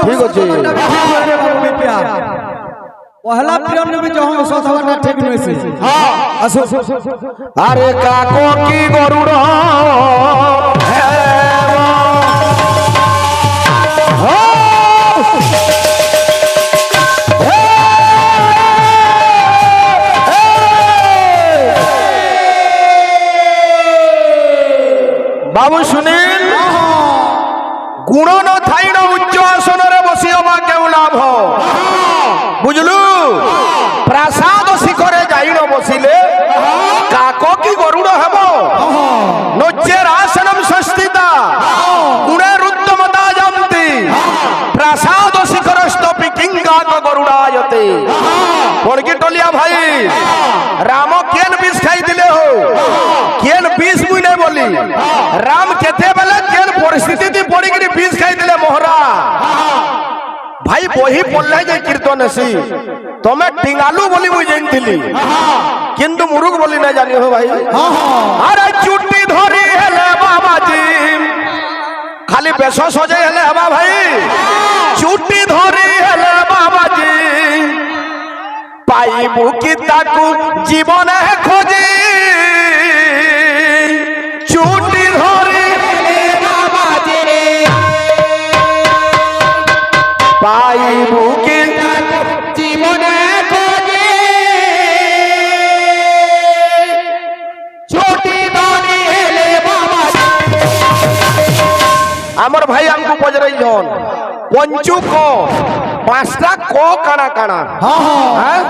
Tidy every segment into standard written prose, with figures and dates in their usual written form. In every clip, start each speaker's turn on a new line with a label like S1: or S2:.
S1: ঠিক আছে
S2: পহলা প্রেম নেবে যখন সতবাটা ঠিক নইছে
S1: হ্যাঁ আসো আরে কাকো কি গরুড় বাবু শুনিন গুণ ন থাই ন উচ্চ আসনরে বসি হবা কেউ লাভ বুঝলু প্রাসাদ শিখরে যাই ন বসিলে কাক কি গরুড় হব নচ্যের আসনম ষষ্ঠিতা গুণের উত্তমতা জানতি প্রাসাদ শিখরস্তপি কিং কাক গরুড়ায়তে পড়কি টলিয়া ভাই রাম কেন বিষ খাই দিলে হো কেন বিষ মুই নাই বলি রাম কেতে বেলে কেন পরিস্থিতি পড়িকি বিষ খাই দিলে মোহরা ভাই বহি পড়লে যে কীর্তন এসি তুমি টিঙ্গালু বলি মুই জানিলি কিন্তু মুরুখ বলি না জানি হো ভাই আরে চুটি ধরি হেলে বাবাজি খালি বেশ সজে হেলে হবা ভাই চুটি ধরি হেলে বাবাজি পাইবু কি তাকু জীবনে খোঁজি চুটি ধরি বাবাজি পাইবু কি জীবনে খোঁজি চুটি ধরি হেলে বাবাজি আমার ভাই আমকু পজরাইছন পঞ্চু ক পাঁচটা ক কানা কানা হ্যাঁ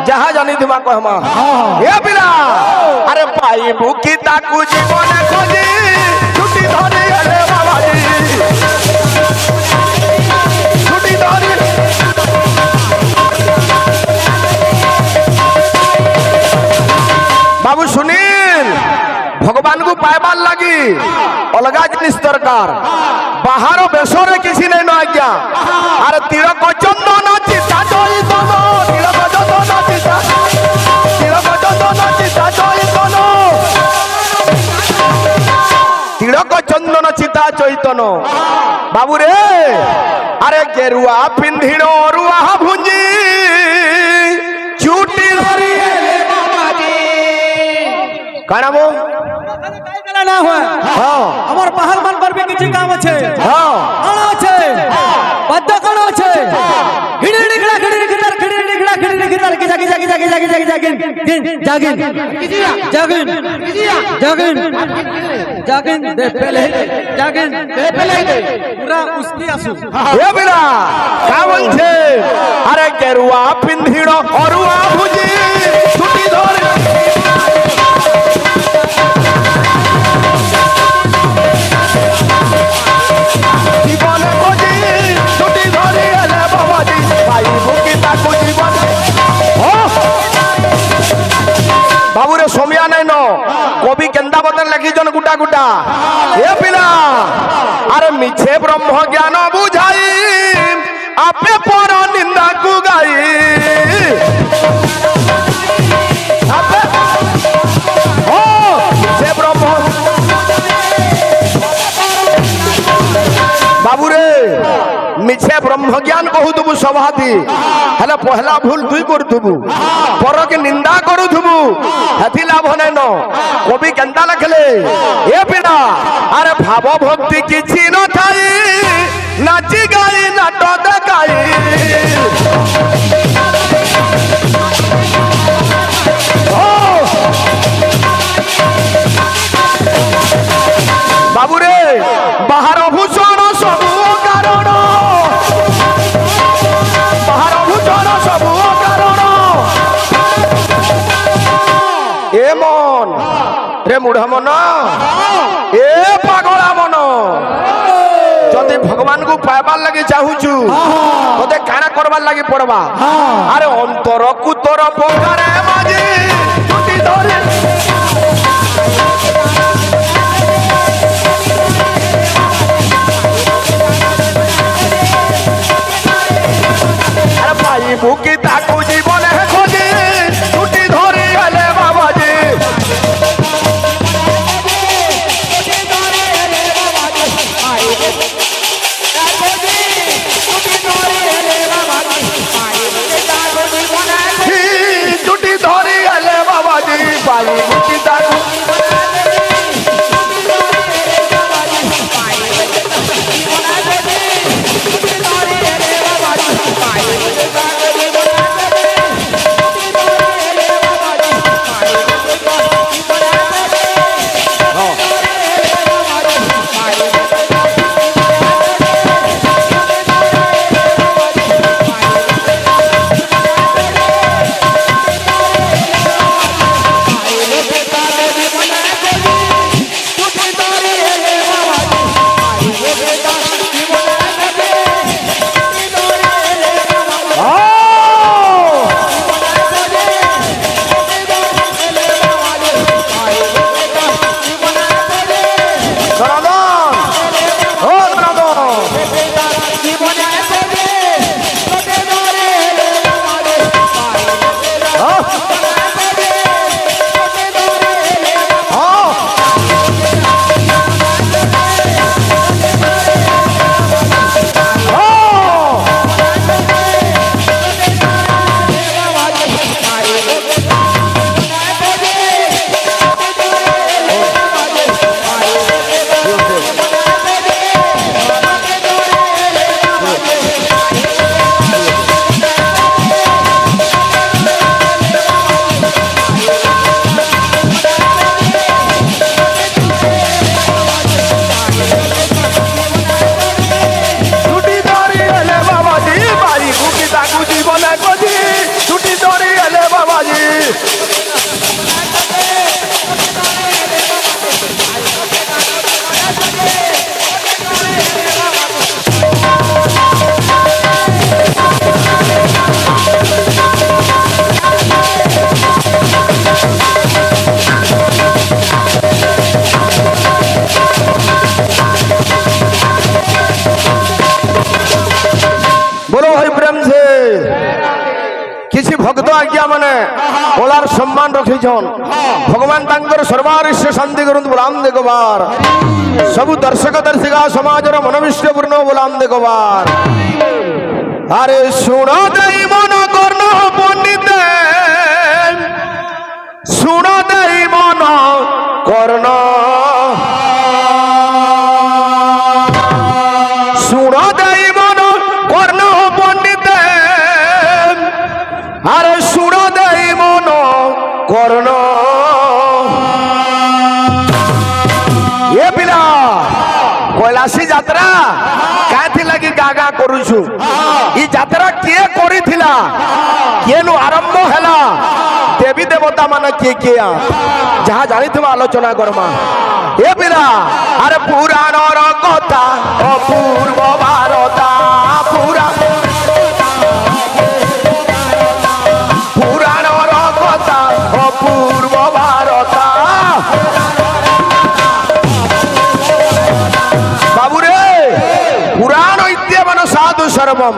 S1: যাহা জানি দিমা কহমা এ পিলা আরে পাইবু কি তাকু জীবনে খোঁজি ছুটি ধরি হেলে বাবাজি ছুটি ধরি বাবু শুনিল ভগবান কু পাইবার লাগি অলগা জিনিস দরকার বাহার বেশরে কিছু নেই না আজ্ঞা আর তিলক চন্দন চিতা চৈতন তিলক চন্দন চিতা তিলক চন্দন চিতা চৈতন তিলক চন্দন চিতা চৈতন বাবু রে আরে গেরুয়া পিন্ধিড় অরুয়া ভুঞ্জি চুটি ধরি কানাবো
S2: না হয় আমার পাহাড় মান করবে কিছু কাম আছে আলো আছে বাদ্য কোন আছে হিড়ি নিগড়া হিড়ি নিগড়া হিড়ি নিগড়া হিড়ি নিগড়া কি জাগি জাগি জাগি জাগি জাগি জাগিন জাগিন জাগিন জাগিন জাগিন দে পেলে জাগিন দে পেলে পুরা উস্তি আসু
S1: এ বিনা কা বলছে আরে গেরুয়া পিন্ধিড় অরুয়া ভুজি ছুটি ধরে জীবনে খোঁজি ছুটি ধরি হেলে বাবাজি পাইবু কি তাকু জীবনে বাবুরে সমিয়া নাই ন কবি কেন্দা বদন লেখিছন গুটা গুটা এ পিলা আরে মিছে ব্রহ্ম জ্ঞান বুঝাই আপে পর নিন্দা কু গাই আপে ও মিছে ব্রহ্ম বাবুরে মিছে ব্রহ্ম জ্ঞান কহুথুবু সভাতি হেলে পহলা ভুল তুই করুথুবু পরকে নিন্দা করুথুবু হেথি লাভ নাই ন কবি কেন্দা লেখলে এ পিলা আরে ভাব ভক্তি কিছু নথাই নাচি গাই নাট দেখাই বাবুরে বাহার ভূষণ সবু কারণ বাহার ভূষণ সবু কারণ এ মন রে মুঢ় মন এ পাগলা মন যদি ভগবান কু পাইবার লাগি চাহুছু তোতে কানা করবার লাগি পড়বা আরে অন্তর কুতর পকারে মাঝি ছুটি ধরে আরে পাইবু কি তাকু জীবনে খোঁজি ছুটি ধরি হেলে বাবাজি ছুটি মানে ওলার সম্মান রখিছন ভগবান তাঙ্কর সর্বারিশ্য শান্তি করুন বলাম দেখবার সবু দর্শক দর্শিকা সমাজের মনোবিষ্টপূর্ণ বলাম দেখবার আরে শুণ দেই মন কর্ণ পণ্ডিত শুণ দেই মন কর্ণ শুণ দেই মন কর্ণ পণ্ডিত আরে শুণ দেই মন কর্ণ এ পিলা কৈলাসী যাত্রা কাথি লাগি গাগা করুছু ই যাত্রা কিଏ କରିଥିଲା কিয়েনু আরম্ভ হেলা দেবী দেবতা মানে কিଏ কিଏ যাহা জানিথিবা আলোচনা করমা এ পিলা আরে পুরাণর কথা অপূর্ব ভারতা পুরাণর কথা অপূর্ব ভারতা বাবুরে পুরাণ ইত্যেবন সাধু সর্বম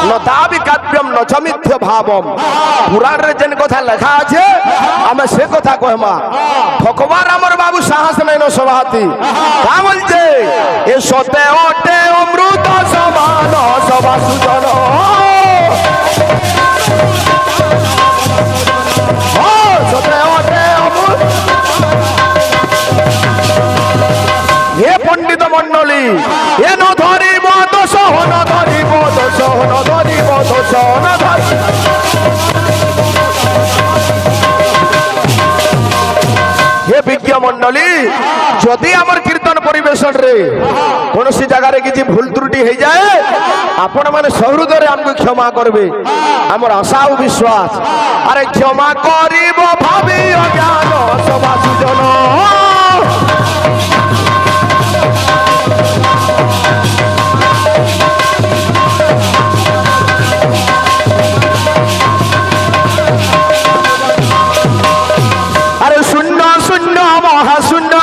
S1: নতাবি কাব্যম ন চ মিথ্য ভাবম পুরাণের যেন কথা লেখা আছে আমি সে কথা কহমা ঠকবার আমার বাবু সাহস নাই ন সভাতি কা বলছে এ সতে ওটে অমৃত সমান সভা সুজন ও সতে ওটে অমৃত হে পণ্ডিত মন্ডলী এ ন ধরিব দোষ ন ধরিব দোষ ন ধরিব দোষ ন হে বিজ্ঞ মন্ডলী যদি আমার কীর্তন পরিবেশন রে কোনসি জায়গায় কিছু ভুল ত্রুটি হয়ে যায় আপন মানে সহৃদরে আমাকে ক্ষমা করবে আমার আশা ও বিশ্বাস আরে ক্ষমা করিব ভাবি অজ্ঞান সভা সুজন মহাশূন্য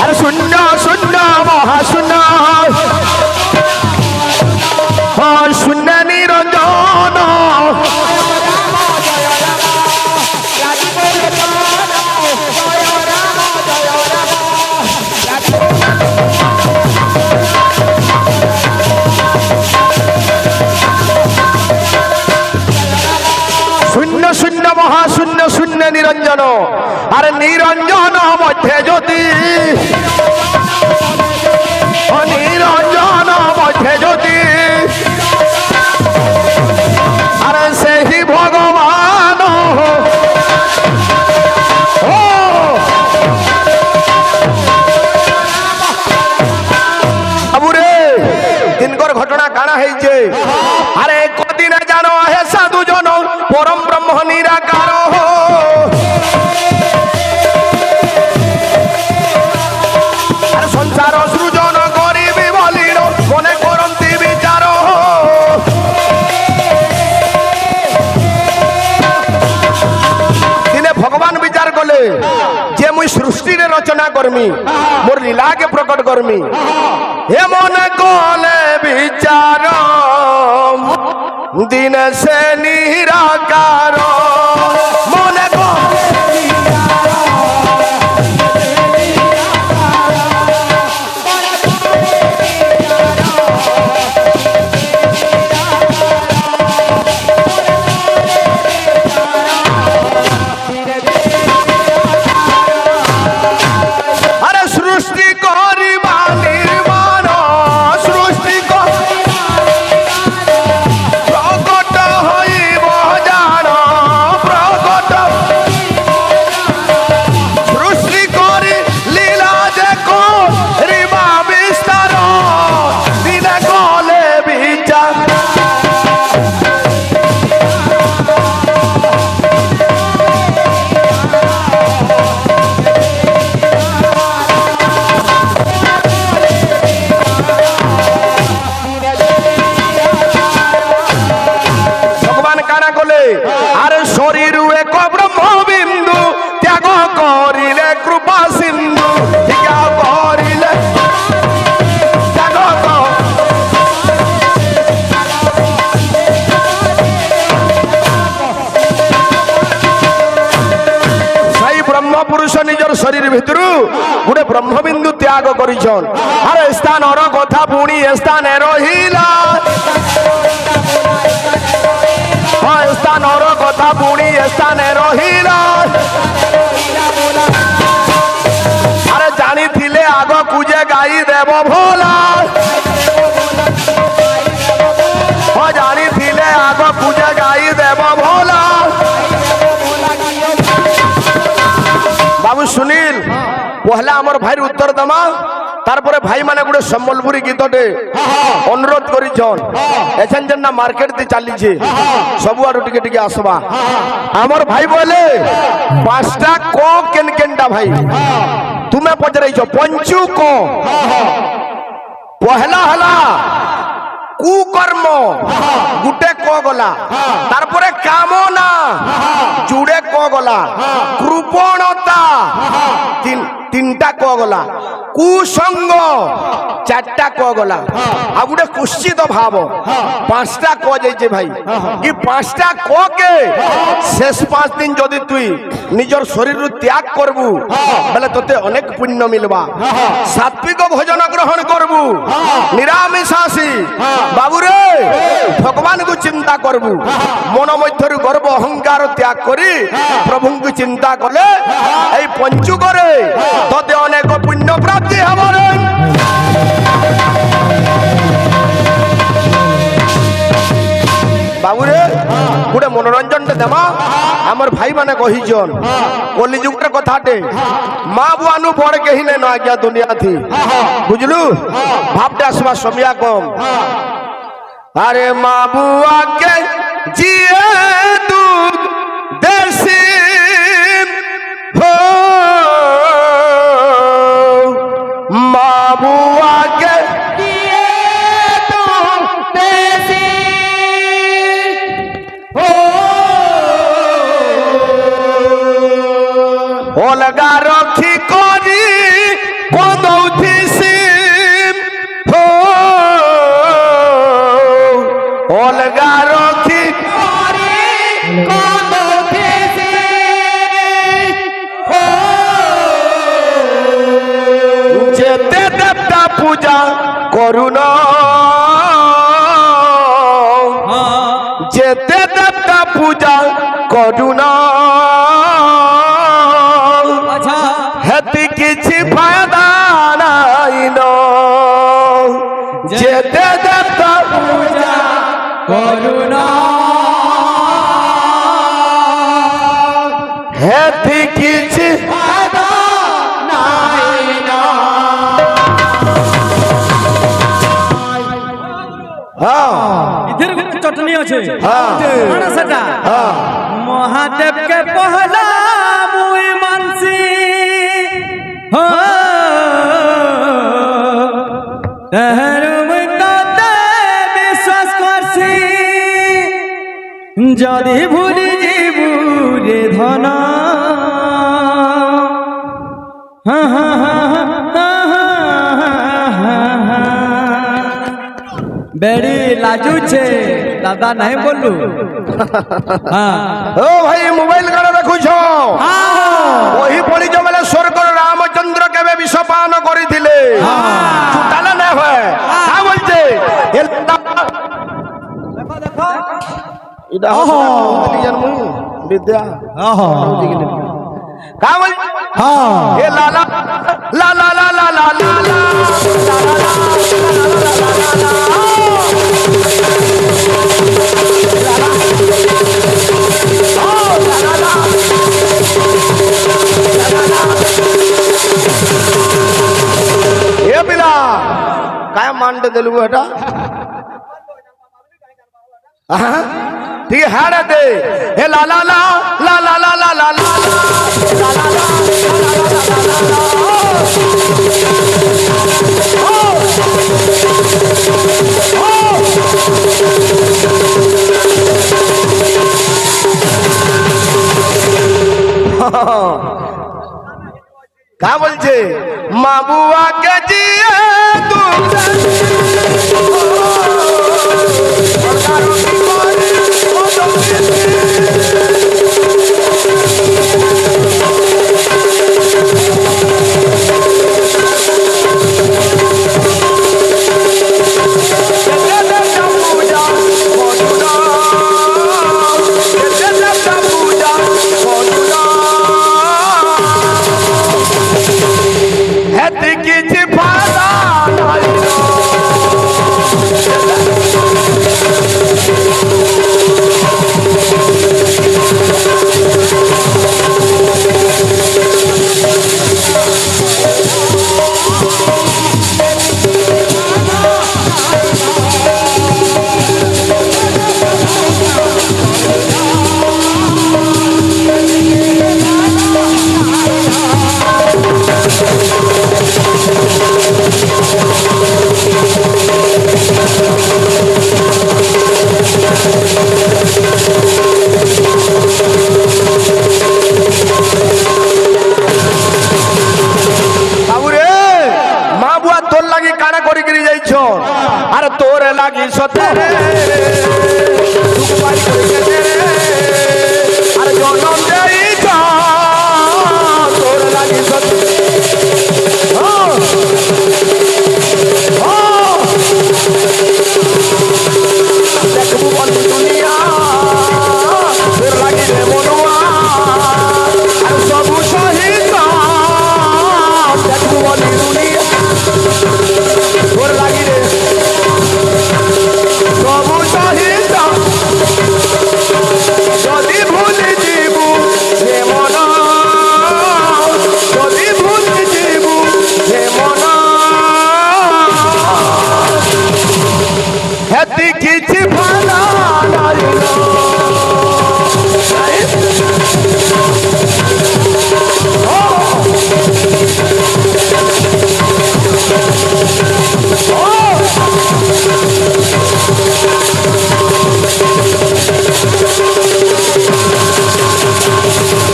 S1: আরে শূন্য শূন্য মহাশূন্য শূন্য নিরঞ্জন শূন্য শূন্য মহাশূন্য শূন্য নিরঞ্জন আরে নিরঞ্জন মধ্যে জ্যোতি নিরঞ্জন মধ্যে জ্যোতি আরে সেই ভগবান ও বাবুরে দিনকর ঘটনা কানা হয়েছে আরে কদিনে জানো হে সাধু জন পরম ব্রহ্ম নিরাকার আর সংসার সৃজন করিবি বলিল মনে করন্তি বিচার দিনে ভগবান বিচার কলে যে মুই সৃষ্টিরে রচনা করমি মোর লীলাকে প্রকট করমি হে মনে কলে বিচার দিন সে নিরাকার মনে আরে সৃষ্টি করিবা নির্মাণ সৃষ্টি প্রকট হইব জান প্রকট সৃষ্টি করি লীলা যে করিবা বিস্তার দিনে কলে বিচার আরে শরীর এক ব্রহ্মবিন্দু ত্যাগ করিলে কৃপা সিন্ধু ত্যাগ করিলে ত্যাগ পুরুষ নিজের শরীর ভিতরু গোটে ব্রহ্মবিন্দু ত্যাগ করিছন আর স্থানর কথা পুনি স্থানে রহিলা স্থানর কথা পুনি স্থানে রহিলা আরে জানিলে আগ কুজে গাই দেব ভোলা জানিলে আগ কুজে গাই দেব ভোলা বাবু সুনীল পহলা আমার ভাইয়ের উত্তর দমা তারপরে ভাই মানে গোটে সম্বলপুরী গীতটে অনুরোধ করিছন এছেন যেন না মার্কেট দিয়ে চালিছে সবুআড়ু টিকে টিকে আসবা আমার ভাই বলে পাঁচটা ক কেন কেনটা ভাই তুমি পচারাইছ পঞ্চু ক পহলা হলা কুকর্ম গুটে ক গলা তারপরে কামনা জুড়ে ক গলা কৃপণতা তিনটা ক গলা কুসঙ্গ চারটা ক গলা আর গোটে কুশ্চিত ভাব পাঁচটা ক যাইছে ভাই এই পাঁচটা ক কে শেষ 5 দিন যদি তুই নিজের শরীর ত্যাগ করবু বলে তোতে অনেক পুণ্য মিলবা সাত্বিক ভোজন গ্রহণ করবু নিরামিষাসী বাবুরে ভগবানকে চিন্তা করবু মন মধ্যরু গর্ব অহংকার ত্যাগ করি প্রভুকে চিন্তা কলে এই পঞ্চুকরে তোতে অনেক পুণ্য প্রাপ্তি হব রে বাবুরে গোটে মনোরঞ্জনটা দেমা আমার ভাই মানে কহিছন কলিযুগের কথাটে মা বুয়ানু বড় কেহি নেন আজ্ঞা দুনিয়া থি বুঝলু ভাবটা আসবা সমিয়া কম আরে মা বুয়াকে জিয়ে দুধ দেশি হো মা বুয়াকে অলগা রক্ষী করি কদৌথিসি হো অলগা রক্ষী করি কদৌথিসি হো যেতে দেবতা পূজা করুন যেতে দেবতা পূজা করুন হেতি কিছু ফায়দা নাই যেতে দেবতা পূজা করুন হেতি কিছু ফায়দা নাই
S2: इधर भी चटनी আছে খানা সেটা মহাদেব কে পহলা মুই মানসি हो तहरु মুই তাতে বিশ্বাস করছি যদি ভুলি যাবু রে ধন বেড়ি লাজুছে দাদা নাই বললু
S1: ও ভাই মোবাইল কার রাখুছ ওহি পড়িছ বেলে স্বর্গর রামচন্দ্র কেবে বিষপান করিଥିଲେ তাহলে না হয় কা বলছে
S2: দেখো দেখো
S1: এটা বিদ্যা কা বল এ লা লা লা লা লা লা লা লা ए पिला काय मांड देलु हटा ठीक है रे दे ए ला ला ला ला ला ला ला ला ला का बोलছে মা বুয়া কে জিয়ে তুই লাগি সতেরে দুঃখ পাই করিকে তেরে আর জনম দেই তোর লাগি সতেরে দেখবো বন্ধু দুনিয়া তোর লাগি রে মনুয়া আর সবু সহিত দেখবো বন্ধু দুনিয়া তোর লাগি রে সবু সহিত যদি ভুলি ଯିବୁ ସେ ମନ ଯଦି ଭୁଲି ଯିବୁ ସେ ମନ ହେତି କିଛି ଭଲ ନାଇଁଲୋ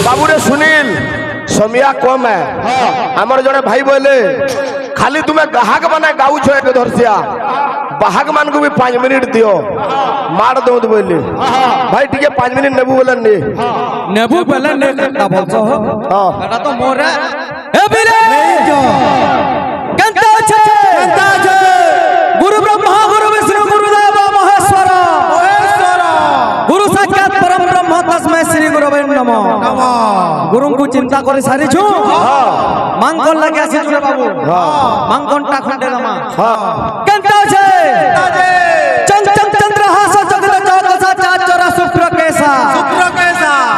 S1: बाबूरे सुनील समिया कम है आमर जड़े भाई बोले खाली तुम्हें ग्राहक बना गाऊ छो एक धरसिया बाहक मान को भी 5 मिनट दियो मार दो बोले भाई ठीक है 5 मिनट नेबू बोलन ने
S2: नेबू बोलन ने करता बोलছো
S1: हां
S2: এটা তো মোরে এ বিরে কেনতা আছে गुरु ब्रह्मा गुरु विष्णु गुरु देव महेश्वर गुरु साक्षात परम ब्रह्म तस्मै श्री गुरुवे नमः गुरु को चिंता करे सारी छु मांगन लगे आसी छु बाबू मांगन टा खंडे नमा केनता छे चंग चंग चंद्रहास जगत चौकसा चाचरा शुक्र कैसा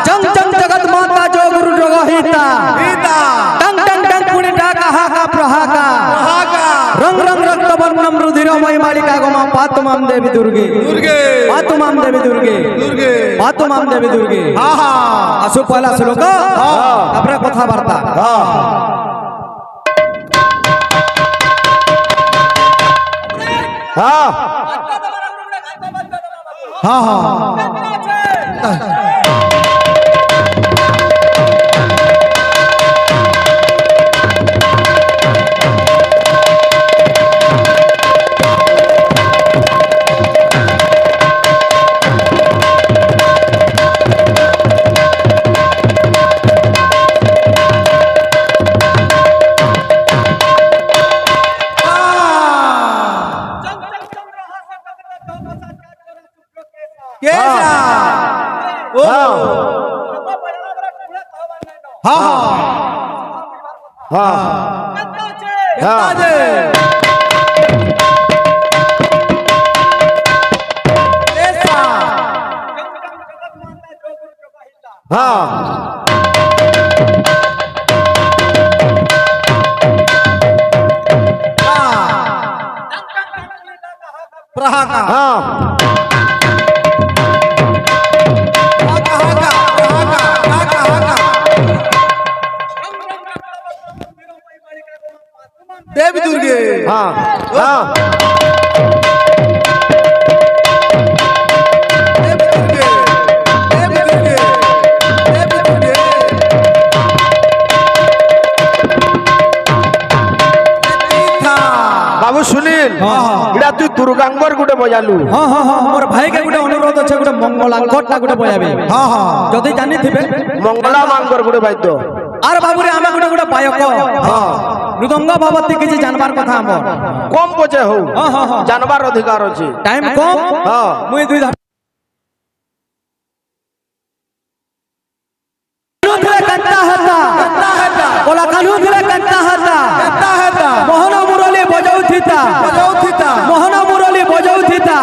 S2: चंग चंग जगत माता जो गुरु जोगहिता टंग टंग टंग कुणी डाका हाका प्रहाका रंग रंग रक्त वर्णम रुधिरमय मालिका गोमा पातुमाम देवी दुर्गे पातुमाम देवी दुर्गे पातुमाम देवी दुर्गे आसु पहला श्लोक तापर कथा वार्ता हां हां देवी दुर्गे
S1: बाबू सुनील इडा तू दुर्गांगर गुटे बजालू
S2: हां हां हां मोर भाई के गुटे अनुरोध अछि गुटे मंगलांगरटा गुटे बजाबे हां हां जदी जानि थिबे
S1: मंगला मांगर गुटे बाद्य
S2: आर बाबू रे आमे गुटे पायक हां मृदंग बाबती किछि जानबार कथा हमर
S1: कम बजे हो
S2: हां हां हां
S1: जानबार अधिकार अछि
S2: टाइम कम
S1: हां
S2: मुई दुई कंता हता बोला कानू धरे कंता हता मोहन मुरली बजाउथिता मोहन मुरली बजाउथिता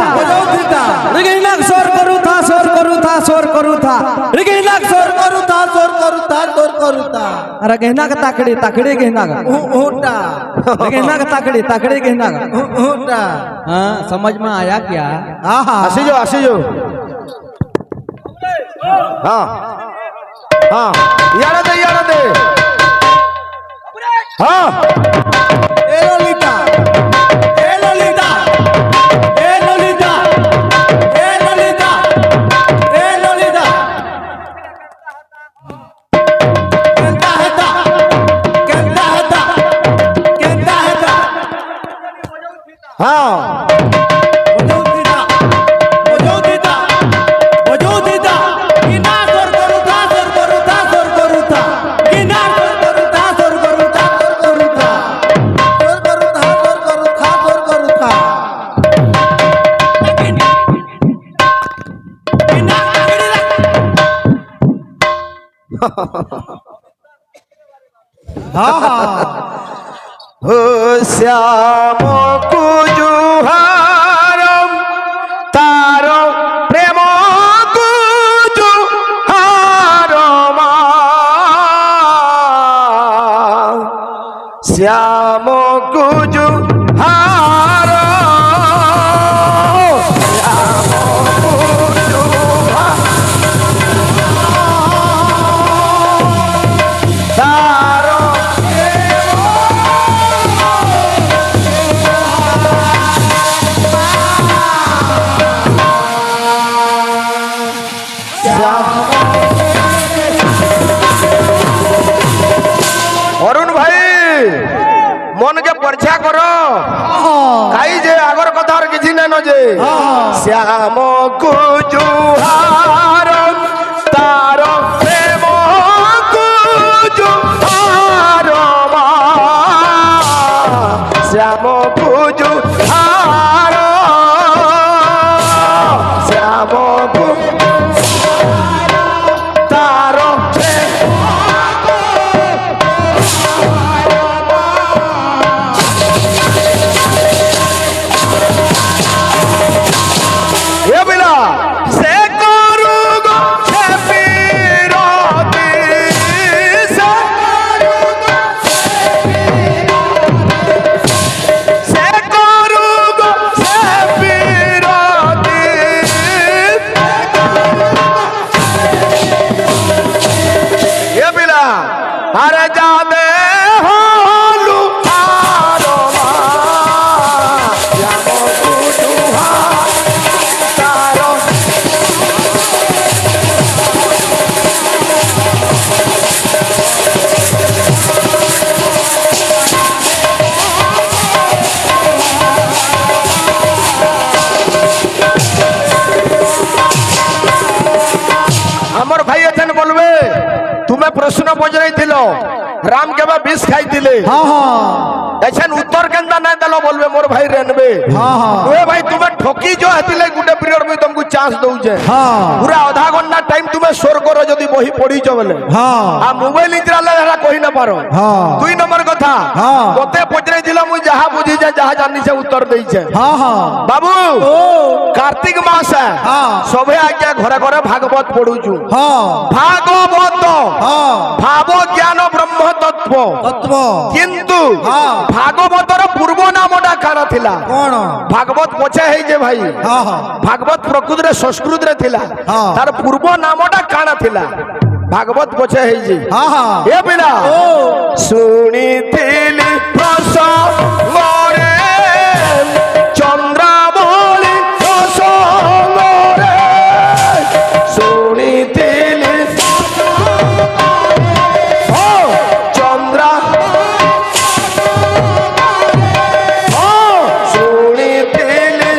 S2: रिगिनाक स्वर करूथा रिगिनाक स्वर करूथा अरे गहना का ताकड़ी गहना का ओटा गहना का ताकड़ी गहना का ओटा हां समझ में आया क्या हां
S1: आसी जो हां हां यार दे हां
S2: ए ललिता
S1: हाँ
S2: हाँ हाँ
S1: हो শ্যাম কুজুহারম তার প্রেম কুজুহারম শ্যাম কুজুহার তার অরুণ ভাই মনকে পরীক্ষা করো কাই যে আগর কথা আর কিছু নেন যে শ্যাম কুজুহার তার প্রেম কুজুহার শ্যাম কুজুহার শ্যাম তার এ বিলা সে করু গো সে পিরতি সে করু গো সে পিরতি এ বিলা আরে যাবে হলু আরমা শ্যাম কুজুহার তার আমার ভাই আছেন বলবে তুমি প্রশ্ন পচারাইছিল রাম কেবা বিষ খাইছিলে
S2: हाँ हाँ
S1: এছেন উত্তর কেনতা নাই দেলো বলবে মোর ভাই রেনবে
S2: हाँ हाँ
S1: ওয়ে ভাই তুমি ঠকি যো হেতিলে গুটে পিরিয়ড মুই তোমাকে চান্স দউছে
S2: हाँ
S1: পুরা আধা ঘন্টা টাইম তুমি সোর করো যদি বহি পড়িছ বলে
S2: हाँ
S1: আর মোবাইল ইতরালে হেরা কই না পারো
S2: हाँ
S1: দুই নম্বর কথা
S2: हाँ
S1: তোতে পচারাইছিল মুই যাহা বুঝিছে যাহা জানিছে উত্তর দেইছে
S2: हाँ हाँ
S1: বাবু
S2: ओ
S1: কার্তিক মাস
S2: हाँ
S1: সবে আজ্ঞা ঘরে ঘরে ভাগবত পড়ুছু
S2: हाँ
S1: ভাগবত
S2: हाँ
S1: ভাব জ্ঞান ব্রহ্ম তত্ত্ব
S2: तत्व
S1: কিন্তু
S2: हाँ
S1: ভাগবতর পূর্ব নামটা কানা থিলা
S2: कौन
S1: ভাগবত পছে হেইছে ভাই
S2: हाँ हाँ
S1: ভাগবত প্রকৃতরে সংস্কৃতরে থিলা
S2: হ্যাঁ।
S1: তার পূর্ব নামটা কানা থিলা ভাগবত পছে হেইছে
S2: हाँ हाँ
S1: এ বিনা
S2: ओ
S1: শুনিଥିଲି প্রসঙ্গরে চন্দ্রাবলী প্রসঙ্গরে শুনিଥିଲି ও চন্দ্রা ও শুনিଥିଲି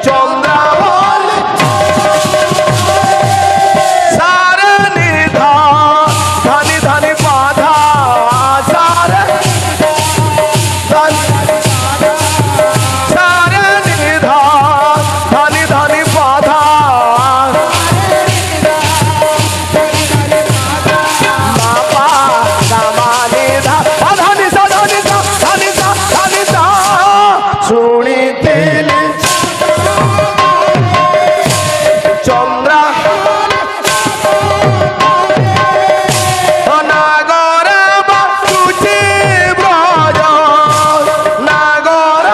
S1: চন্দ্রাবলী সারে নিধা ধানি ধানি বাধা সারে সারে নিধা ধানি ধানি বাধা বাবা গামা নিধা ধানি সা ধানি সা ধানি সা ধানি সা শুনিଥିଲି চন্দ্রা নাগর বাসুচি ব্রজ নাগর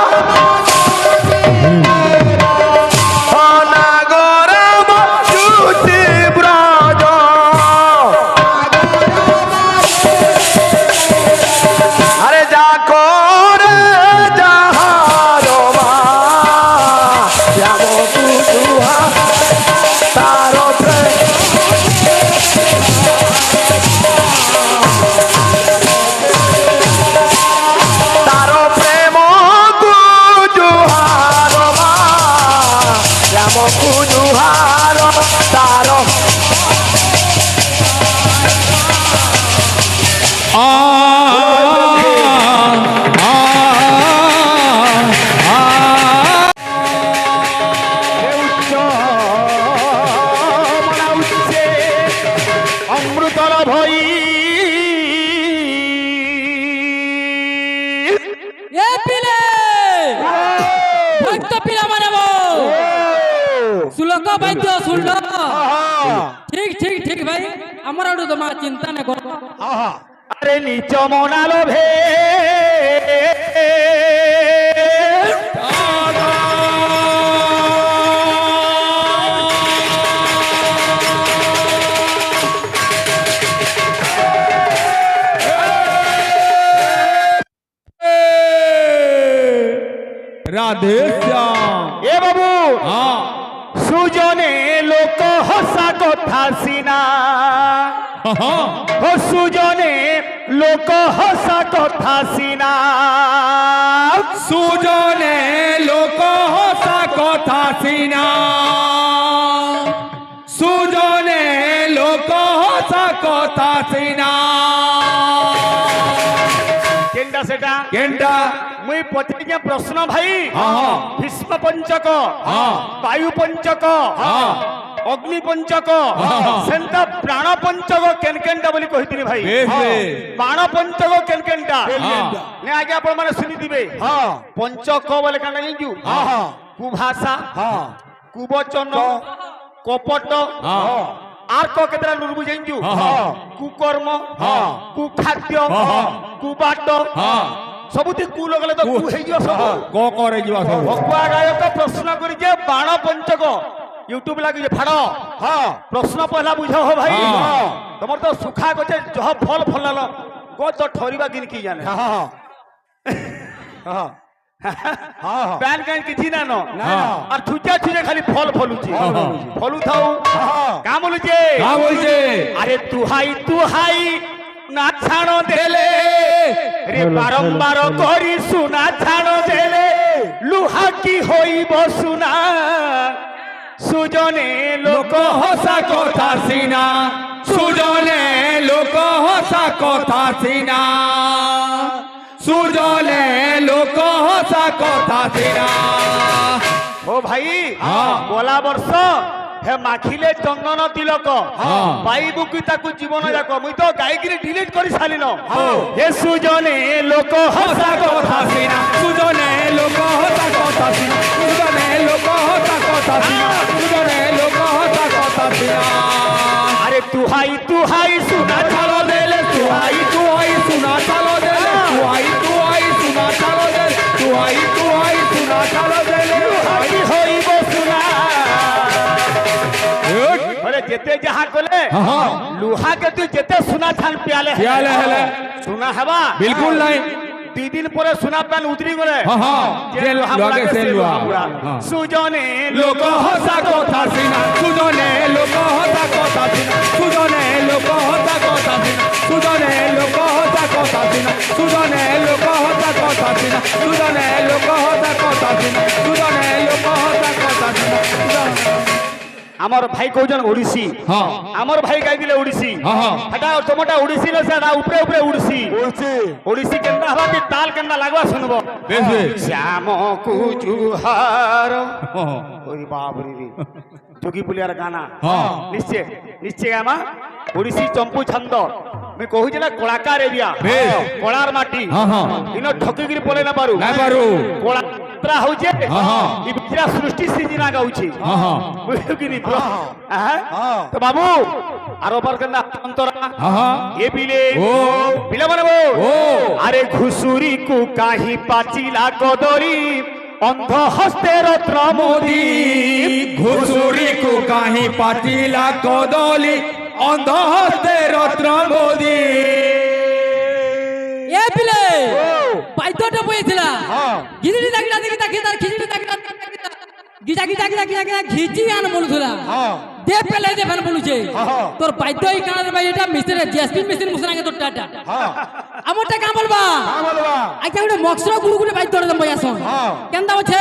S1: নাগর বাসুচি ব্রজ আরে যা করে যাহার মা শ্যাম কুজুহার তার প্রেম তার প্রেম কুজুহার মা শ্যাম কুজুহার তার উচ্চ
S2: শুনলো ঠিক ঠিক ঠিক ভাই আমার আড়ু তোমার চিন্তা না করো
S1: আরে নিচ মনালো ভে
S3: রাধে শ্যাম
S1: এ বাবু
S3: হ্যাঁ
S1: সুজনে লোক হসা কথা সিনা
S3: হ্যাঁ
S1: ও সুজনে লোক হসা কথা সিনা
S3: সুজনে লোক হসা কথা সিনা সুজনে লোক হসা কথা সিনা
S1: কেনটা সেটা
S3: কেনটা
S1: মুই পচারিছে প্রশ্ন ভাই
S3: হ্যাঁ
S1: ভীষ্ম পঞ্চক
S3: হ্যাঁ
S1: বায়ু পঞ্চক
S3: হ্যাঁ
S1: অগ্নি পঞ্চক
S3: হ্যাঁ।
S1: সেন্টা প্রাণ পঞ্চক কেন কেনটা বলি কহিতিনি ভাই
S3: বেশ বেশ
S1: বাণ পঞ্চক কেন কেনটা
S3: হ্যাঁ।
S1: নে আগে আপন মানে শুনি দিবে পঞ্চক বলে কানা জানিছু কুভাষা কুবচন কপট
S3: হ্যাঁ।
S1: আর ক কেতরা নুরবু জানিছু
S3: হ্যাঁ।
S1: কুকর্ম
S3: হ্যাঁ।
S1: কুখাদ্য
S3: হ্যাঁ।
S1: কুবাট
S3: হ্যাঁ
S1: ସବୁଠି କୁ ଲଗଲେ ତ କୁ ହେଇଯିବ ସବୁ
S3: ক করে ଯିବା ସବୁ
S1: ଭକୁଆ ଗାୟକ ପ୍ରଶ୍ନ କରିছে ବାଣ ପଞ୍ଚକ ୟୁଟ୍ୟୁବ ଲାଗିছে ଫାଡ଼ ପ୍ରଶ୍ନ ପହଲା ବୁଝ ହୋ ଭାଇ
S3: ହଁ।
S1: ତମର ତ ସୁଖା ଗଛେ ଜହ ଫଲ ଫଲାଲ ଗଛ ତ ଠରିବା କିନ କି ଜାନେ ପ୍ୟାନ୍ କାଇଁ କିଛି ନା ନ আর ছুচা ছুচে খালি ফল ফলুছে ফলু থাও কা বলুছে
S3: কা বলছে
S1: আরে তুহাই তুহাই না ছাড় দেলে রে বারম্বার করি সুনা ছাড় দেলে লুহা কি হইব সুনা সুজনে লোক
S3: লোক হসা কথা সিনা সুজনে লোক হসা কথা সিনা সুজনে লোক হসা কথা সিনা
S1: ও ভাই
S3: হ্যাঁ।
S1: গলা বর্ষ হে মাখিলে চন্দন তিলক
S3: হ্যাঁ।
S1: পাইবু কি তাকু জীবন যাক মুই তো গাইকিরি ডিলিট করে সারিন
S3: হ্যাঁ।
S1: হে সুজনে লোক
S3: হসা কথা সিনা সুজনে লোক হসা কথা সিনা সুজনে লোক হসা কথা সিনা সুজনে লোক হসা কথা সিনা
S1: আরে তুহাই তুহাই সুনা ছাড় দেলে তুহাই
S3: তুহাই সুনা চালো দেলে তুহাই তুহাই সুনা চালো দেলে তুহাই তুহাই সুনা চালো দেলে
S1: কি হইব সুনা আরে যেতে যাহা কলে
S3: হ্যাঁ।
S1: লুহা কে তুই যেতে সুনা ছান পিয়ালে
S3: পিয়ালে হেলে।
S1: সুনা হেবা
S3: বিলকুল নাই
S1: 2 দিন পরে সুনা প্যান উতরি গলে
S3: হ্যাঁ।
S1: যে লুহা
S3: লগে
S1: পুরাকে
S3: সে
S1: সে
S3: লুহা।
S1: লুহা পুরা।
S3: হ্যাঁ।
S1: সুজনে
S3: লোক হসা কথা সিনা সুজনে লোক হসা কথা সিনা সুজনে লোক হসা কথা সিনা সুজনে লোক হসা কথা সিনা সুজনে লোক হসা কথা সিনা সুজনে লোক হসা কথা সিনা সুজনে লোক হসা কথা সিনা
S1: আমার ভাই কৌজন ওড়িশি
S3: হ্যাঁ
S1: আমার ভাই গাই দিলে ওড়িশি
S3: হ্যাঁ।
S1: হেটা তোমাটা ওড়িশি না সেটা উপরে উপরে উড়ছি ওড়িশি কেনটা হবা কি তাল কেনটা লাগবা শুনবো
S3: বেশ বেশ
S1: শ্যাম কুচুহার
S3: হ্যাঁ।
S1: ওই বাবরি রে যোগী পুলিয়ার গানা
S3: হ্যাঁ।
S1: নিশ্চয় নিশ্চয় আমা ওড়িশি চম্পু ছন্দ আমি কহুছি না কলাকার এরিয়া
S3: বেশ।
S1: কলার মাটি
S3: হ্যাঁ, হ্যাঁ।
S1: ইন ঠকিগিরি পলে না পারু
S3: নাই পারু
S1: কলা যাত্রা হচ্ছে
S3: হ্যাঁ, হ্যাঁ।
S1: ই বিচরা সৃষ্টি সিজিনা গাউছি
S3: হ্যাঁ, হ্যাঁ।
S1: বুঝলো কি নি তো বাবু আর ওপর কেনা অন্তরা
S3: হ্যাঁ।
S1: এ বিলে
S3: ও।
S1: বিলে মানে
S3: ও।
S1: আরে ঘুষুরি কু কাহি পাচিলা কদরি অন্ধ হস্তে রত্ন মোদি
S3: ঘুষুরি কু কাহি পাটিলা কদলি অন্ধ হস্তে রত্ন মোদি
S2: এ পিলে পাইতটা বইছিলা গিজড়ি দাগিলা দিকে তাকে তার খিজড়ি দাগিলা গিজা গিজা গিজা গিজা গিজা ঘিচি আন বলুছিলা দে পেলে দে ফেন বলুছে তোর পাইতো এই কানার ভাই এটা মিস্ত্রি জেসপি মেশিন মুসরাঙ্গে তোর টাটা আমারটা কাম বলবা আচ্ছা ওটা মক্সরা গুরু গুরু পাইতো দম বই আসন কেনদা আছে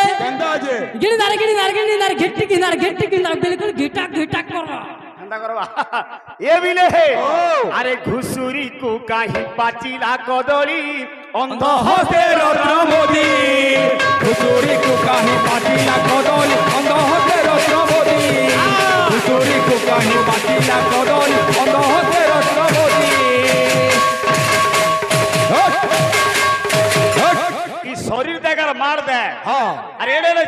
S2: গিড়ি দাঁড়ে ঘিট্টি কিনার বিলকুল ঘিটা ঘিটা করবা
S1: এ বিলে আরে ঘুষুরি কু কাহি পাচিলা কদরি অন্ধ হস্তে রত্ন মোদি
S3: ঘুষুরি কু কাহি পাটিলা কদলি অন্ধ হস্তে রত্ন মোদি ঘুষুরি কু কাহি পাটিলা কদলি অন্ধ হস্তে রত্ন মোদি
S1: শরীর দেখার মার দেয় আর এড়ে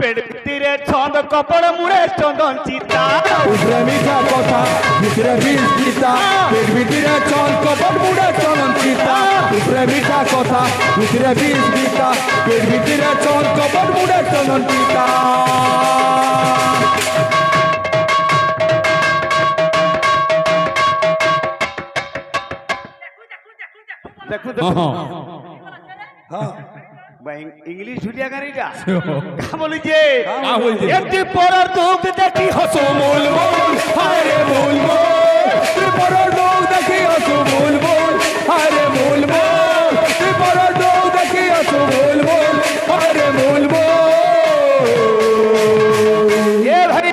S1: পেট ভিতরে ছন্দ কপড় মুড়ে চন্দন চিতা
S3: উপরে মিঠা কথা ভিতরে বিষ গীতা পেট ভিতরে চল কপট মুড়ে চলন চিতা উপরে মিঠা কথা ভিতরে বিষ গীতা পেট ভিতরে চল কপট মুড়ে চলন চিতা
S1: দেখো ইংলিশ ঝুলিয়া গাড়িটা বলেছে একটি পরার দুঃখ দেখি হসো মূল মূল
S3: হারে মূল মূল তুই বড় লোক দেখি আসো মূল মূল হারে মূল মূল তুই বড় লোক দেখি আসো মূল মূল হারে মূল মূল
S1: এ ভাই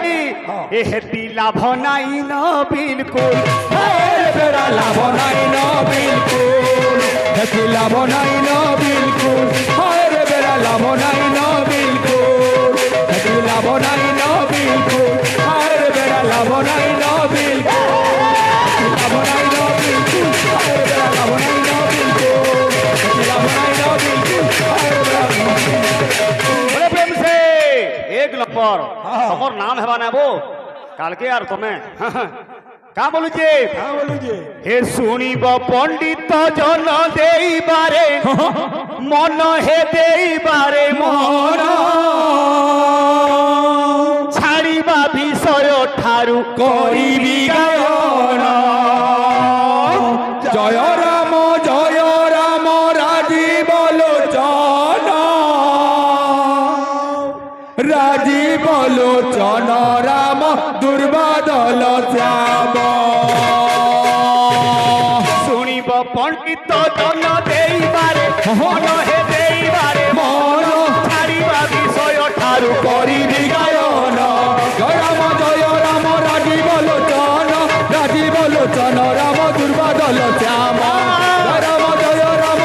S1: এ হেতি লাভ নাই না বিলকুল
S3: হারে বেড়া লাভ নাই না বিলকুল হেতি লাভ নাই না বিলকুল হারে বেড়া লাভ নাই না বিলকুল হেতি লাভ নাই না বিলকুল হারে বেড়া লাভ নাই না বিলকুল লাভ নাই না বিলকুল হারে বেড়া লাভ নাই না বিলকুল হেতি লাভ নাই না বিলকুল হারে বেড়া
S1: বলে প্রেম সে এক নম্বর তোমার নাম হেবা নেবো কালকে আর তুমি কা বলুছে হে শুনিব পণ্ডিত জন দেইবারে মন হে দেইবারে মন ছাড়িবা বিষয় ঠারু করিবি গায়ন
S3: জয় রাম রাজীব লোচন রাজীব লোচন রাম দুর্বাদল শ্যাম
S1: শুনিব পণ্ডিত জন দেইবারে মন হে দেইবারে মন ছাড়িবা বিষয় ঠারু করিবি
S3: গায়ন জয় রাম রাজীব লোচন রাম দুর্বাদল শ্যাম জয় রাম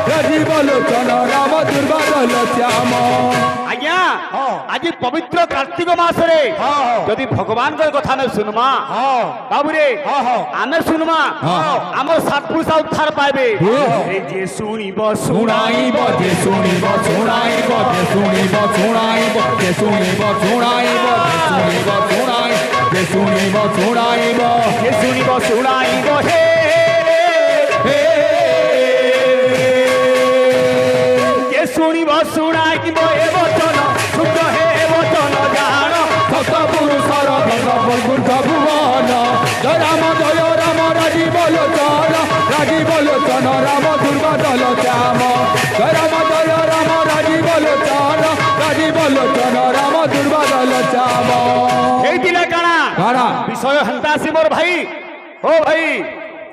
S3: রাজীব লোচন রাম দুর্বাদল শ্যাম
S1: আজ্ঞা আজ পবিত্র কার্তিক মাসরে যদি ভগবানଙ୍କ কথা ଆମେ শুনমা বাবুরে ଆମେ শুনমা আমার সাতপুরুষা উদ্ধার পাইবে এই যে শুনিব
S3: শুনাইব যে শুনিব শুনাইব যে শুনিব শুনাইব যে শুনিব শুনাইব যে শুনিব শুনাইব যে শুনিব শুনাইব
S1: যে শুনিব শুনাইব হে যে শুনিব শুনাইব এ বচন শুদ্ধ হে বচন জান
S3: সত পুরুষর ভুবন জয় রাম রাজীব লোচন রাম দুর্বাদল শ্যাম জয় রাম রাজীব লোচন রাম দুর্বাদল শ্যাম
S1: এই দিলে কানা
S3: কারা
S1: বিষয় হেন্তাসি মোর ভাই ও ভাই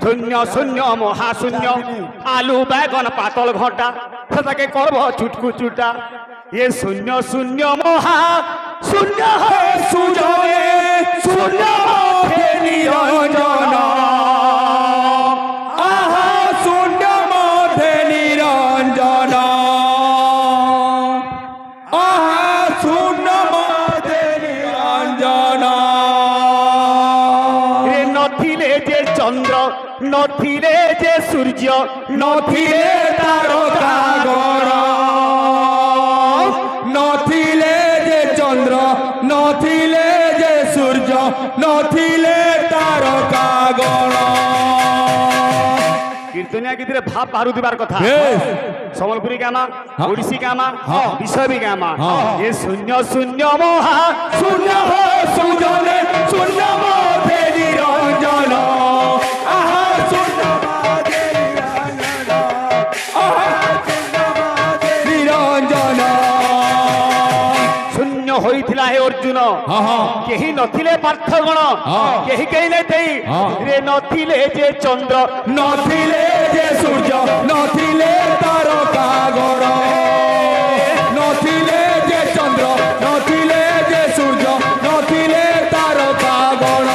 S1: শূন্য শূন্য মহাশূন্য আলু বেগন পাতল ঘটা সেটাকে করব চুটকু চুটা এ শূন্য শূন্য মহা শূন্য
S3: সুজনে শূন্য নিরঞ্জন আহা শূন্য মধ্যে নিরঞ্জন আহা শূন্য মধ্যে নিরঞ্জন
S1: রে নথিলে যে চন্দ্র নথিলে যে সূর্য নথিলে
S3: তারকা গণ নথিলে যে চন্দ্র নথিলে যে সূর্য নথিলে তারকা গণ
S1: কীর্তনিয়া গীতরে ভাব বাহারু দিবার কথা
S3: বেশ।
S1: সম্বলপুরী গামা ওড়িশি গামা
S3: হ্যাঁ।
S1: বিষয়বী গামা
S3: হ্যাঁ।
S1: এ শূন্য শূন্য মহা
S3: শূন্য সুজনে শূন্য মধ্যে নিরঞ্জন আহা শূন্য মধ্যে নিরঞ্জন আহা শূন্য মধ্যে নিরঞ্জন
S1: শূন্য হইଥିଲା হে অর্জুন
S3: হ্যাঁ।
S1: কেহি নথিলে পার্থগণ
S3: হ্যাঁ।
S1: কেহি কেহি নেই
S3: হ্যাঁ।
S1: রে নথিলে যে চন্দ্র
S3: নথিলে যে সূর্য নথিলে তারকা গণ নথিলে যে চন্দ্র নথিলে যে সূর্য নথিলে তারকা গণ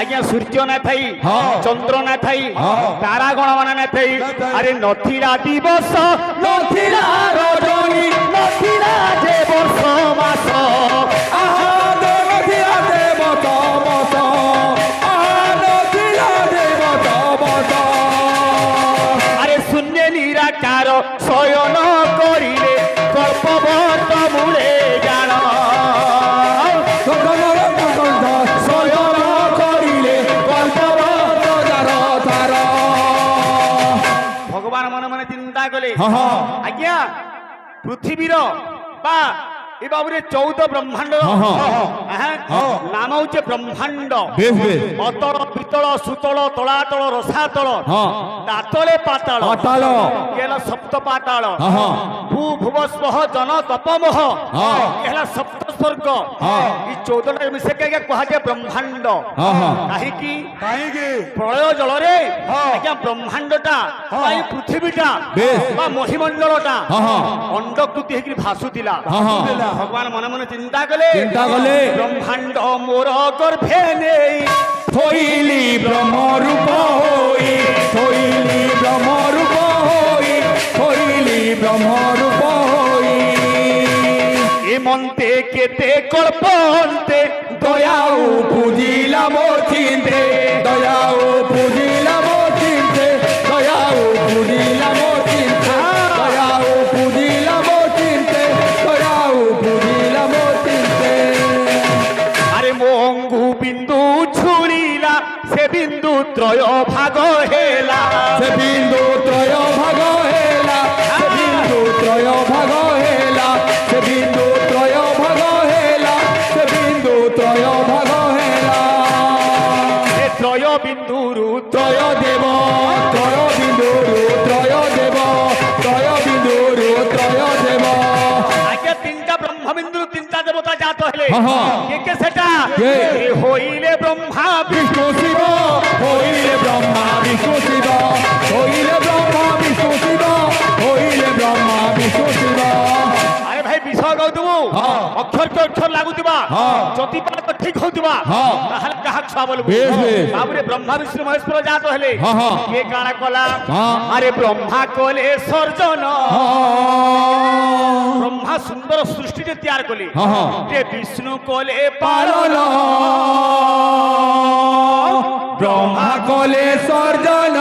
S1: আজ্ঞা সূর্য না থাই
S3: হ্যাঁ।
S1: চন্দ্র না থাই
S3: হ্যাঁ।
S1: তারাগণ মানে না থাই আরে নথিলা দিবস
S3: নথিলা রজনী
S1: নথিলা যে বর্ষ মাস
S3: আহা নথিলা দেব তমস আহা নথিলা দেব তমস
S1: আরে শূন্য নিরাকার শয়ন করিলে কলে
S3: হ্যাঁ হ্যাঁ
S1: আজ্ঞা পৃথিবীর বা এ বাবুরে 14 ব্রহ্মাণ্ড নাম হচ্ছে ব্রহ্মাণ্ড
S3: বেশ বেশ
S1: অতল পিতল সুতল তলাতল রসাতল
S3: হ্যাঁ
S1: দাতলে পাতাল
S3: পাতাল
S1: এলা সপ্ত পাতাল
S3: হ্যাঁ হ্যাঁ
S1: ভূ ভুবস্বহ জন তপমহ
S3: হ্যাঁ
S1: এলা সপ্ত স্বর্গ
S3: হ্যাঁ
S1: এই 14টা মিশিকি কুହାଯାଏ ব্রহ্মাণ্ড
S3: হ্যাঁ হ্যাঁ
S1: কাহিকি
S3: কাହିଁକି
S1: প্রলয় জলরে
S3: হ্যাঁ।
S1: আজ্ঞা ব্রহ্মাণ্ডটা বা এই পৃথিবীটা
S3: বেশ।
S1: বা মহিমণ্ডলটা
S3: হ্যাঁ হ্যাঁ
S1: অণ্ডকৃতি হইকি ভাসুতিলা
S3: হ্যাঁ হ্যাঁ
S1: ভগবান মনে মনে চিন্তা কলে
S3: চিন্তা কলে।
S1: ব্রহ্মাণ্ড মোর গর্ভে নেই
S3: থইলি ব্রহ্মরূপ হই থইলি ব্রহ্মরূপ হই থইলি ব্রহ্মরূপ হই
S1: এমন্তে কেতে কল্পন্তে
S3: দয়াও পুজিলাম চিন্তে দয়াও পুজিলাম চিন্তে দয়াও পুজিলাম চিন্তে দয়াও পুজিলাম চিন্তে দয়াও পুজিলাম চিন্তে
S1: আরে মঙ্গু বিন্দু ছুড়িলা সে বিন্দু ত্রয় ভাগ হেলা
S3: সে বিন্দু ত্রয় ভাগ হেলা সে বিন্দু ত্রয় ভাগ হেলা সে বিন্দু ত্রয় ভাগ হেলা সে বিন্দু ত্রয় ভাগ হেলা
S1: সে ত্রয় বিন্দুরু
S3: ত্রয় দেব ত্রয় বিন্দুরু ত্রয় দেব ত্রয় বিন্দুরু ত্রয় দেব
S1: আগে তিনটা ব্রহ্মবিন্দুর তিনটা দেবতা জাত হলে
S3: হ্যাঁ, হ্যাঁ।
S1: কে কে সেটা
S3: কে?
S1: এ হইলে ব্রহ্মা
S3: বিষ্ণু শিব হইলে ব্রহ্মা বিষ্ণু শিব হইলে ব্রহ্মা বিষ্ণু শিব হইলে ব্রহ্মা বিষ্ণু শিব
S1: আরে ভাই বিষয় গাউতবু
S3: হ্যাঁ।
S1: অক্ষর কে অক্ষর লাগুতিবা
S3: হ্যাঁ।
S1: জ্যোতিপাত ঠিক হউতিবা
S3: হ্যাঁ।
S1: তাহলে কাহাক ছুয়া বলবু
S3: বেশ, বেশ।
S1: বাবুরে ব্রহ্মা বিষ্ণু মহেশ্বর জাত হলে
S3: হ্যাঁ, হ্যাঁ।
S1: কে কাଣା কলা
S3: হ্যাঁ।
S1: আরে ব্রহ্মা কলে সর্জন
S3: হ্যাঁ।
S1: ব্রহ্মা সুন্দর সৃষ্টিতে তৈয়ার কলে
S3: হ্যাঁ, হ্যাঁ।
S1: যে বিষ্ণু কলে পালন
S3: পালন ব্রহ্মা কলে সর্জন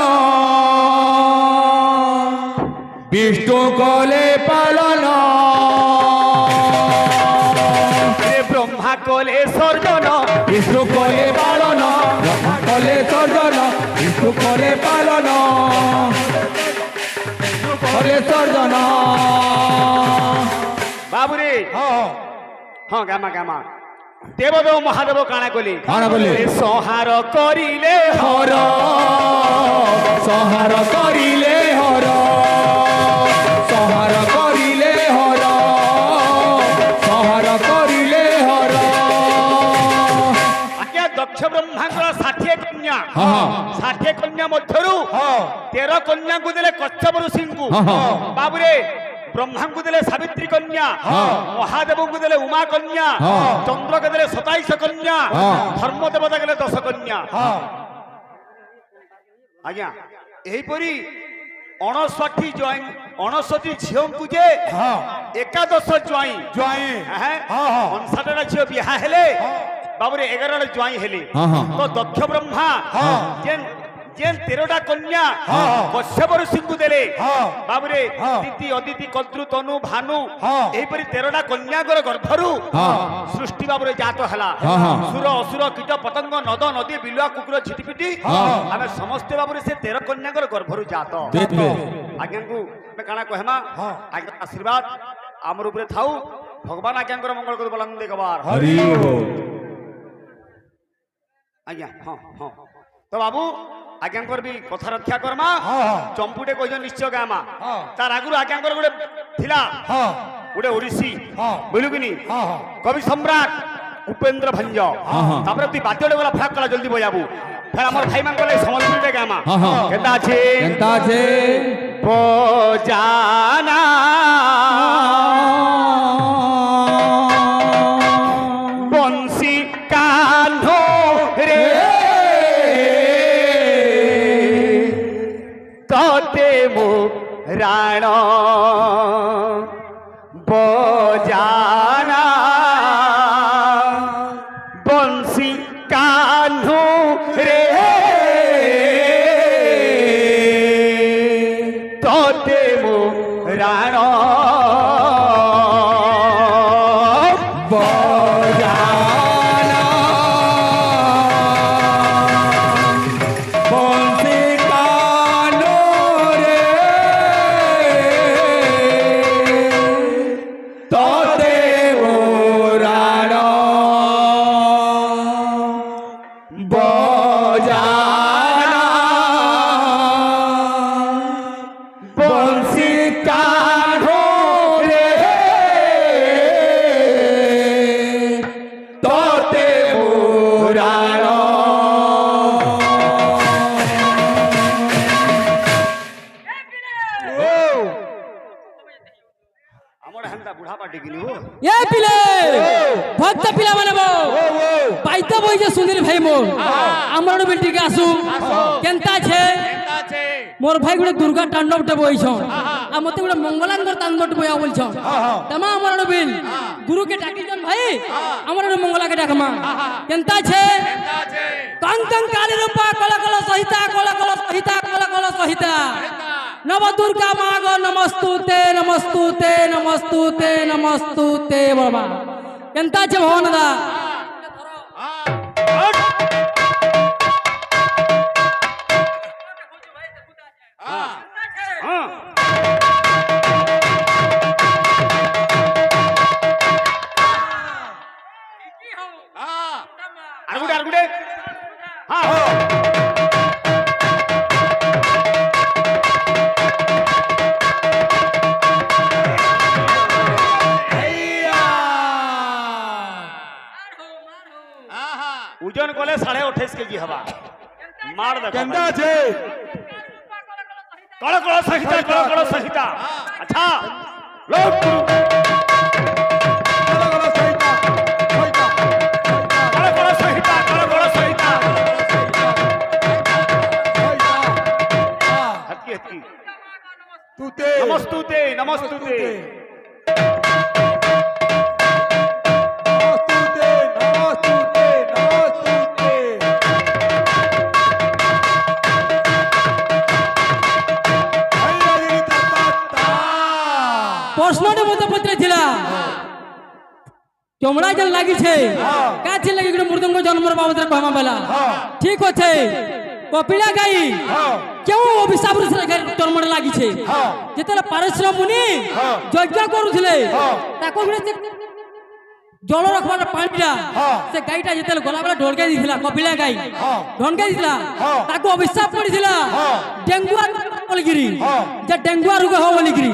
S3: বিষ্ণু কলে পালন
S1: আরে ব্রহ্মা কলে সর্জন
S3: বিষ্ণু কলে পালন ব্রহ্মা কলে সর্জন বিষ্ণু কলে পালন বিষ্ণু কলে সর্জন
S1: বাবুরে
S3: হ্যাঁ
S1: হ্যাঁ গামা গামা দেবদেব মহাদেব কাଣା কলে
S3: কাଣା কলে?
S1: সংহার করিলে
S3: হর সংহার করিলে হর সংহার করিলে হর সংহার করিলে হর
S1: আজ্ঞা দক্ষ ব্রহ্মাঙ্গর 60 কন্যা
S3: হ্যাঁ
S1: 60 কন্যা মধ্যରୁ
S3: হ্যাঁ
S1: 13 কন্যাଙ୍କୁ ଦେଲେ କଚ୍ଛପ ଋଷିଙ୍କୁ
S3: হ্যাঁ
S1: ବାବୁରେ ବ୍ରହ୍ମାଙ୍କୁ ଦେଲେ ସାବିତ୍ରୀ କନ୍ୟା
S3: ହଁ।
S1: ମହାଦେବଙ୍କୁ ଦେଲେ ଉମା କନ୍ୟା
S3: ହଁ।
S1: ଚନ୍ଦ୍ରକୁ ଦେଲେ 27 କନ୍ୟା
S3: ହଁ।
S1: ଧର୍ମ ଦେବତା ଦେଲେ 10 କନ୍ୟା
S3: হ্যাঁ
S1: ଆଜ୍ଞା ଏହିପରି 59 ଜ୍ୱାଇଁ 59 ଝିଅଙ୍କୁ ଯେ
S3: হ্যাঁ
S1: 11 ଜ୍ୱାଇଁ
S3: জয়
S1: হ্যাঁ
S3: ହଁ ହଁ
S1: 59টা ଝିଅ ବିହା ହେଲେ ବାବୁରେ 11ଟା ଜ୍ୱାଇଁ ହେଲେ
S3: ହଁ, ହଁ।
S1: ତ ଦକ୍ଷ ବ୍ରହ୍ମା
S3: ହଁ।
S1: ଯେନ୍ ଯେନ୍ 13ଟା କନ୍ୟା
S3: ହଁ।
S1: କଶ୍ୟପ ଋଷିଙ୍କୁ ଦେଲେ
S3: ହଁ।
S1: ବାବୁରେ
S3: ହଁ।
S1: ଦିତି ଅଦିତି କର୍ତ୍ତୃ ତନୁ ଭାନୁ
S3: ହଁ।
S1: ଏହିପରି 13ଟା କନ୍ୟାଙ୍କର ଗର୍ଭରୁ
S3: ହଁ।
S1: ସୃଷ୍ଟି ବାବୁରେ ଜାତ ହେଲା
S3: ହଁ, ହଁ।
S1: ସୁର ଅସୁର କୀଟ ପତଙ୍ଗ ନଦ ନଦୀ ବିଲୁଆ କୁକୁର ଝିଟିପିଟି
S3: ହଁ।
S1: ଆମେ ସମସ୍ତେ ବାବୁରେ ସେ 13 କନ୍ୟାଙ୍କର ଗର୍ଭରୁ ଜାତ
S3: ବେଶ ବେଶ
S1: ଆଜ୍ଞାଙ୍କୁ ଆମେ କାଣା କହେମା
S3: ହଁ।
S1: ଆଜ୍ଞା ଆଶୀର୍ବାଦ ଆମର ଉପରେ ଥାଉ ଭଗବାନ ଆଜ୍ଞାଙ୍କର ମଙ୍ଗଳ କରୁ ବଲାନ ଦେଖବାର
S3: হরি বল
S1: ଆଜ୍ଞା ହଁ ହଁ ତ ବାବୁ ଆଜ୍ଞାଙ୍କର ବି କଥା ରକ୍ଷା କର୍ମା
S3: ହଁ, ହଁ।
S1: ଚମ୍ପୁଟେ କହିଛ ନିଶ୍ଚୟ ଗାମା
S3: ହଁ।
S1: ତାର ଆଗରୁ ଆଜ୍ଞାଙ୍କର ଗୋଟେ ଥିଲା
S3: হ্যাঁ
S1: ଗୋଟେ ଓଡ଼ିଶୀ
S3: ହଁ।
S1: ବୁଝିଲୁକିନି
S3: হ্যাঁ হ্যাঁ
S1: কবি সম্রাট উপেন্দ্র ভঞ্জ
S3: হ্যাঁ, হ্যাঁ।
S1: তারপরে তুই বাদ্যটা গলা ফ্রাক কলা জলদি বজাবু ফের আমার ভাই মান গলে সম্বলপুরীতে গামা
S3: হ্যাঁ, হ্যাঁ।
S1: কেতা আছে
S3: কেনতা আছে
S1: বজানা বংশী কান্ধো রে ততে মো রাণ বজানা বংশী কান্ধো রে ততে মো রাণ
S3: বজানা বংশী কানো রে
S2: ভক্ত পিলা মানে পাইতে বই যে সুন্দর ভাই মোর আমার বিলটিকে আসু কেনতা আছে মোর ভাই গুড়ে দুর্গা তাণ্ডবটে বইছন আর মতে গুড়ে মঙ্গলাঙ্গর তাণ্ডবটে বইয়া বলছন তেমা আমার বিল গুরুকে ডাকিছন ভাই আমার মঙ্গলাকে ডাকমা কেনতা আছে কং কং কালী রূপা কলা কলা সহিতা কলা কলা সহিতা কলা কলা সহিতা নব দুর্গা মা গো নমস্তুতে নমস্তুতে নমস্তুতে নমস্তুতে বাবা কেনতা আছে ভগবান দা
S1: argude ha ওজন কলে 28.5 কেজি হবা মার দেখো
S3: কেন্দা আছে
S1: কল কল সহিতা আচ্ছা
S3: লোক
S1: কল সহিতা হটকি হটকি
S3: তুতে
S1: নমস্তুতে নমস্তুতে
S2: প্রশ্নটা মতো পত্রেছিল চমড়া যেন লাগিছে কাছে লাগি গেল মৃদঙ্গ জন্মর বাবদরে কহমা বেলা ঠিক আছে কপিলা গাই কেউ অভিশাপ জন্মরে লাগিছে যেতলে পারশ্রম মুনি যজ্ঞ করুଥିଲେ তাকে জল রখবার পানিটা সে গাইটা যেতলে গলা বেলা ঢলকে দিছিলা কপিলা গাই ঢনকে দিছিলা তাকে অভিশাপ পড়িছিলা ডেঙ্গুয়া বলিগিরি যে ডেঙ্গুয়া রোগ হব বলিগিরি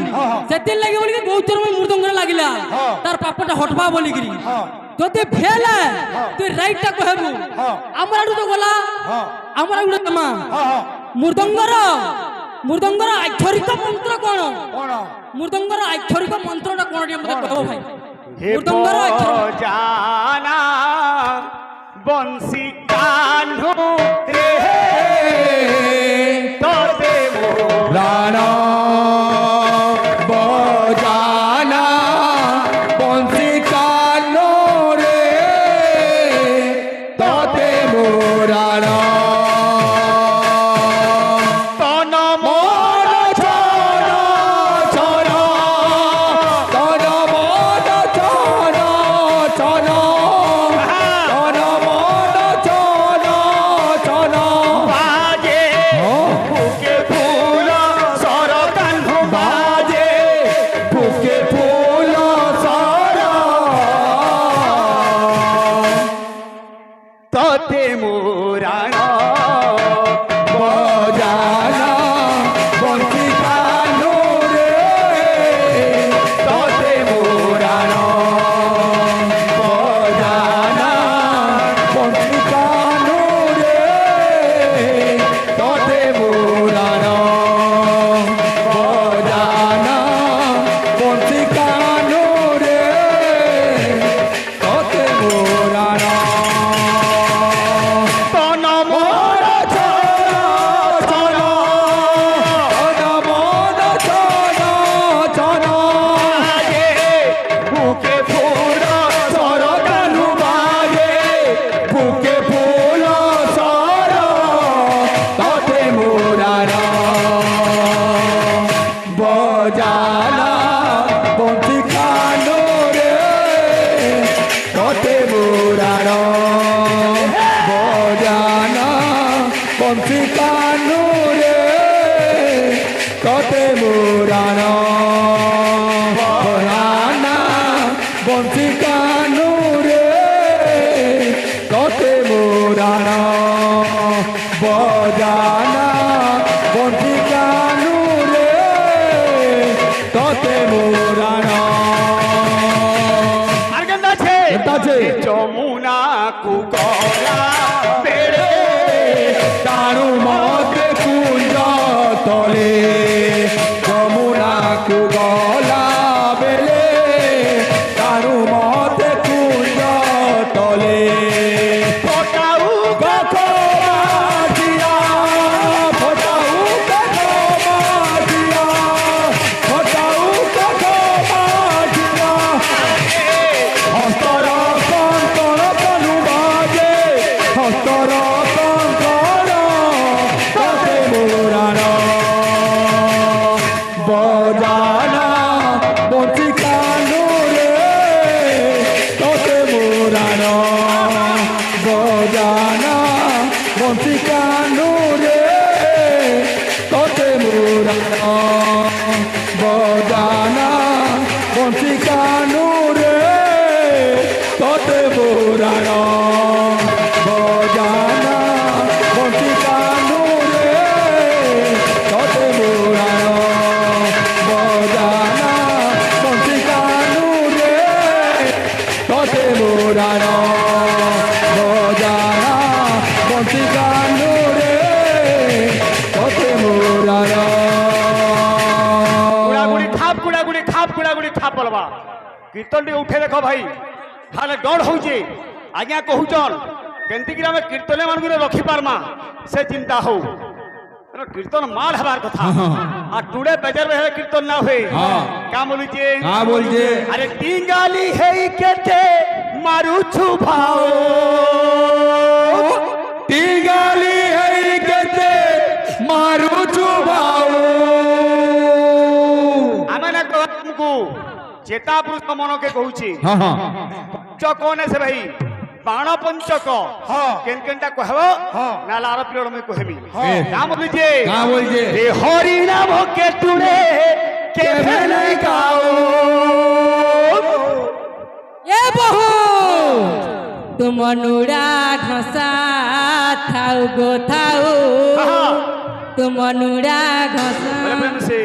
S2: সেতির লাগি বলিগি বহুত চর্ম মৃদঙ্গরে লাগিলা তার পাপটা হটবা বলিগিরি যদি ফেলে তুই রাইটটা কহবু আমরা তো গলা আমরা গুড়ে তমা মৃদঙ্গর আক্ষরিক মন্ত্র কোন মৃদঙ্গর আক্ষরিক মন্ত্রটা কোন টিকে মতে কহব ভাই মৃদঙ্গর
S1: জানা বংশী কাহ্নু রে তোতে
S3: রানা বজানা বংশী কানো রে ততে মোরানা
S1: তন
S3: মন ছন ছন তন মন ছন ছন তন মন ছন ছন
S1: বাজে বুকে ফুল সর কাহ্নু
S3: বাজে বুকে ফুল সর
S1: তোতে মোরানা
S3: বজানা বংশী কানো রে ততে মোরানা বজানা বংশী কানো রে ততে মোরানা বজানা বংশী কানো রে ততে মোরানা
S1: তন
S3: মন ছন ছন মন ছন ছন
S1: বাজে বুকে ফুল
S3: সর কানু বাজে বুকে ফুল সর ততে মোরানা বজানা বংশী কানো রে ততে মোরানা বজানা বংশী কানো রে ততে মোরানা বজানা বংশী কানো রে ততে মোরানা বজানা বংশী কানো রে ততে মোরানা
S1: আর কেন্দা আছে
S3: কেন্দা আছে?
S1: যমুনা কুকরা বেড়ে
S3: তারু মতে কুঞ্জ তলে যমুনা কু গলা বেলে তারু মতে তোতে পুরাণ বজানা বংশী কানু রে তোতে পুরাণ বজানা বংশী কানু রে তোতে পুরাণ বজানা বংশী কানু রে তোতে পুরাণ
S4: গুড়াগুড়ি খাপ বলবা কীর্তন টি উঠে দেখ ভাই তাহলে ডর হচ্ছে আজ্ঞা কহুছন কেমতি করে আমি কীর্তনে মানুষ রখি পারমা সে চিন্তা হও কীর্তন মাল হবার কথা আর টুডে বেজার বেহে কীর্তন না হয়ে কা বলছে
S3: কা বলছে
S4: আরে টিঙ্গালি হেই কেটে মারুছু ভাও
S3: টিঙ্গালি হেই কেতে মারুছু ভাও
S4: আমি না তুমকু চেতা পুরুষ মনকে কହୁছি পঞ্চকনে সে ভাই বাণ পঞ্চক কেন কেনটা কহব না লার পিরিয়ড মে কহবি কা বলছে
S3: কা বলছে
S4: রে হরি নাম কে টুড়ে কে ভেলাই গাও
S5: এ বহু তুম নুরা ঘসা থাউ গো থাউ তুম নুরা ঘসা
S4: প্রেম সে